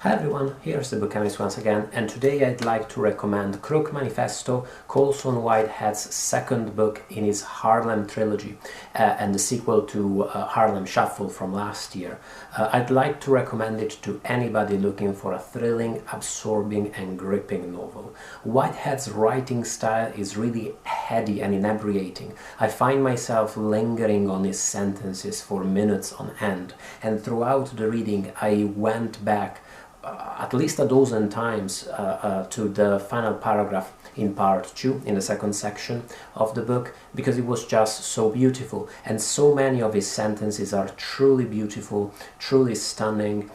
Hi everyone, here's the Book Chemist once again, and today I'd like to recommend Crook Manifesto, Colson Whitehead's second book in his Harlem trilogy, and the sequel to Harlem Shuffle from last year. I'd like to recommend it to anybody looking for a thrilling, absorbing and gripping novel. Whitehead's writing style is really heady and inebriating. I find myself lingering on his sentences for minutes on end, and throughout the reading I went back at least a dozen times to the final paragraph in part 2, in the second section of the book, because it was just so beautiful, and so many of his sentences are truly beautiful, truly stunning.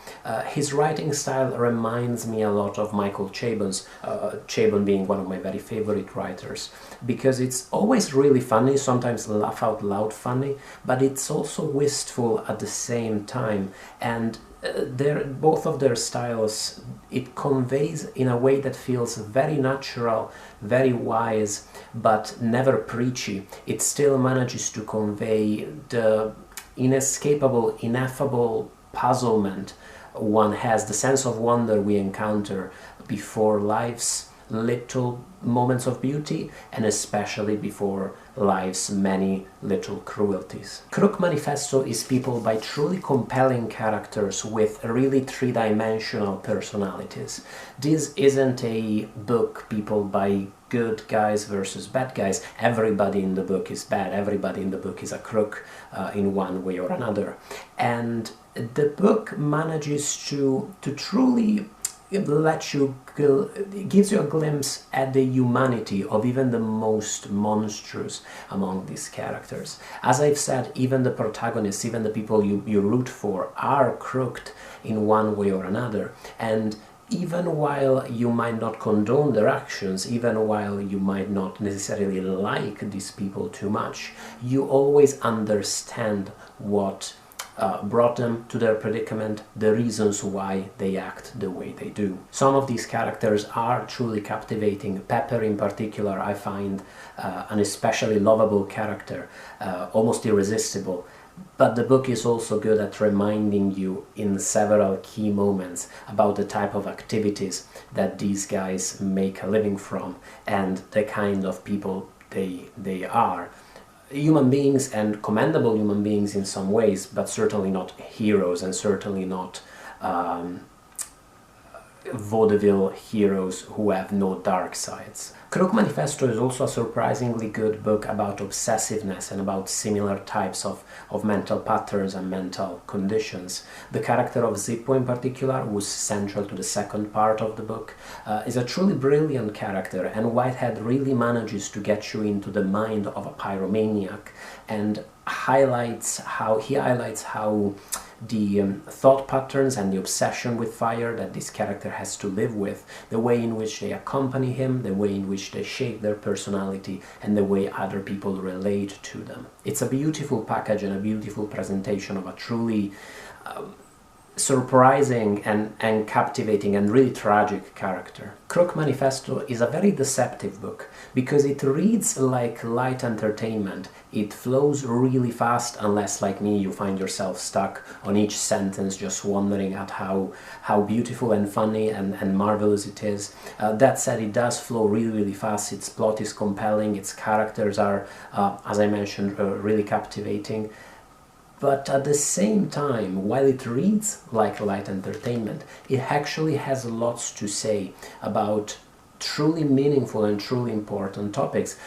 His writing style reminds me a lot of Michael Chabon's, Chabon being one of my very favorite writers, because it's always really funny, sometimes laugh out loud funny, but it's also wistful at the same time, and both of their styles, it conveys in a way that feels very natural, very wise, but never preachy. It still manages to convey the inescapable, ineffable puzzlement one has, the sense of wonder we encounter before life's little moments of beauty, and especially before life's many little cruelties. Crook Manifesto is peopled by truly compelling characters with really three-dimensional personalities. This isn't a book peopled by good guys versus bad guys. Everybody in the book is bad, everybody in the book is a crook in one way or another. And the book manages to truly it gives you a glimpse at the humanity of even the most monstrous among these characters. As I've said, even the protagonists, even the people you root for, are crooked in one way or another. And even while you might not condone their actions, even while you might not necessarily like these people too much, you always understand what brought them to their predicament, the reasons why they act the way they do. Some of these characters are truly captivating. Pepper in particular I find an especially lovable character, almost irresistible. But the book is also good at reminding you in several key moments about the type of activities that these guys make a living from and the kind of people they are. Human beings, and commendable human beings in some ways, but certainly not heroes, and certainly not vaudeville heroes who have no dark sides. Crook Manifesto is also a surprisingly good book about obsessiveness and about similar types of mental patterns and mental conditions. The character of Zippo in particular, who's central to the second part of the book, is a truly brilliant character, and Whitehead really manages to get you into the mind of a pyromaniac and highlights how the thought patterns and the obsession with fire that this character has to live with, the way in which they accompany him, the way in which they shape their personality, and the way other people relate to them. It's a beautiful package and a beautiful presentation of a truly surprising and captivating and really tragic character. Crook Manifesto is a very deceptive book because it reads like light entertainment. It flows really fast unless, like me, you find yourself stuck on each sentence just wondering at how beautiful and funny and marvelous it is. That said, it does flow really fast. Its plot is compelling, its characters are, as I mentioned, really captivating. But at the same time, while it reads like light entertainment, it actually has lots to say about truly meaningful and truly important topics.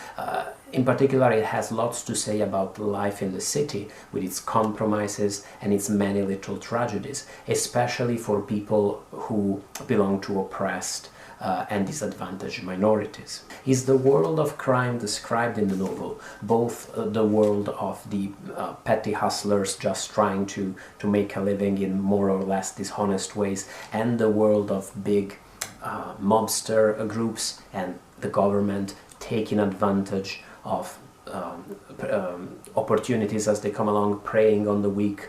In particular, it has lots to say about life in the city, with its compromises and its many little tragedies, especially for people who belong to oppressed and disadvantaged minorities. Is the world of crime described in the novel, both the world of the petty hustlers just trying to make a living in more or less dishonest ways, and the world of big mobster groups and the government taking advantage of opportunities as they come along, preying on the weak.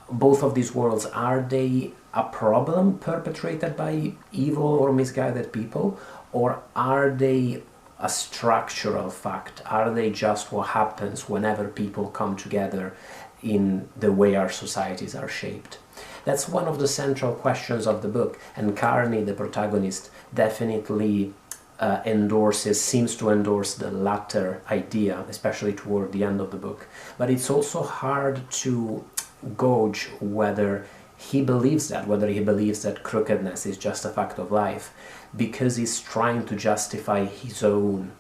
Both of these worlds, are they a problem perpetrated by evil or misguided people, or are they a structural fact? Are they just what happens whenever people come together in the way our societies are shaped. That's one of the central questions of the book, and Carney, the protagonist, definitely seems to endorse the latter idea, especially toward the end of the book. But it's also hard to gauge whether he believes that crookedness is just a fact of life, because he's trying to justify his own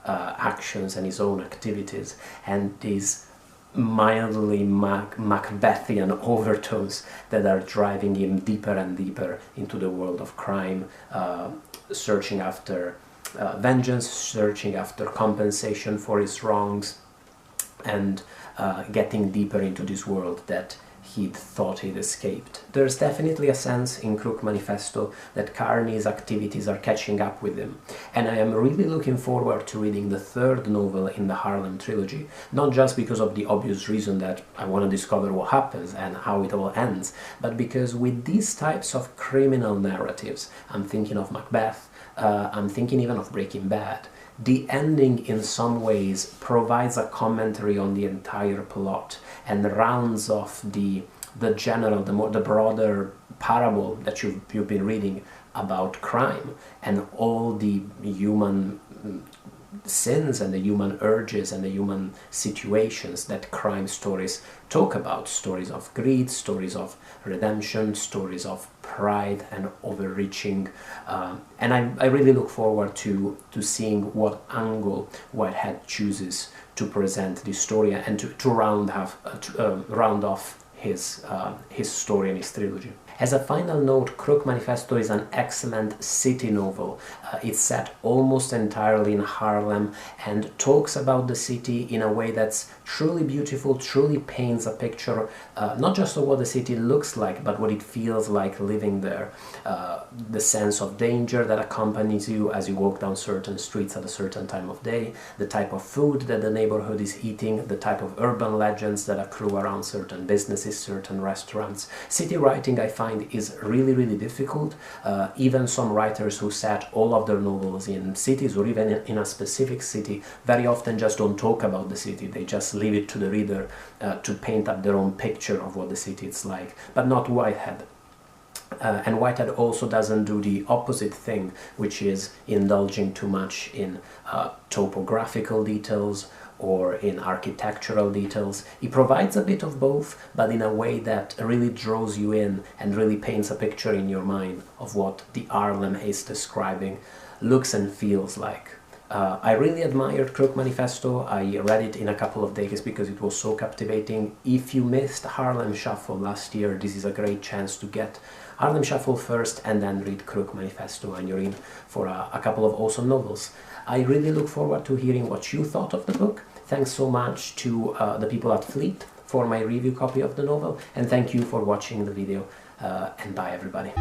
actions and his own activities, and these mildly Macbethian overtones that are driving him deeper and deeper into the world of crime, searching after vengeance, searching after compensation for his wrongs, and getting deeper into this world that he'd thought he'd escaped. There's definitely a sense in Crook Manifesto that Carney's activities are catching up with him, and I am really looking forward to reading the third novel in the Harlem trilogy, not just because of the obvious reason that I want to discover what happens and how it all ends, but because with these types of criminal narratives, I'm thinking of Macbeth, I'm thinking even of Breaking Bad, the ending in some ways provides a commentary on the entire plot and rounds off the broader parable that you've been reading about crime and all the human sins and the human urges and the human situations that crime stories talk about. Stories of greed, stories of redemption, stories of pride and overreaching. And I really look forward to seeing what angle Whitehead chooses to present this story and to round off his story and his trilogy. As a final note, Crook Manifesto is an excellent city novel. It's set almost entirely in Harlem and talks about the city in a way that's truly beautiful, truly paints a picture, not just of what the city looks like, but what it feels like living there. The sense of danger that accompanies you as you walk down certain streets at a certain time of day, the type of food that the neighborhood is eating, the type of urban legends that accrue around certain businesses, certain restaurants. City writing, I find, is really difficult. Even some writers who set all of their novels in cities or even in a specific city very often just don't talk about the city. They just leave it to the reader to paint up their own picture of what the city is like, but not Whitehead. And Whitehead also doesn't do the opposite thing, which is indulging too much in topographical details or in architectural details. He provides a bit of both, but in a way that really draws you in and really paints a picture in your mind of what the Harlem he's describing looks and feels like. I really admired Crook Manifesto. I read it in a couple of days because it was so captivating. If you missed Harlem Shuffle last year, this is a great chance to get Harlem Shuffle first and then read Crook Manifesto, and you're in for a couple of awesome novels. I really look forward to hearing what you thought of the book. Thanks so much to the people at Fleet for my review copy of the novel, and thank you for watching the video, and bye everybody.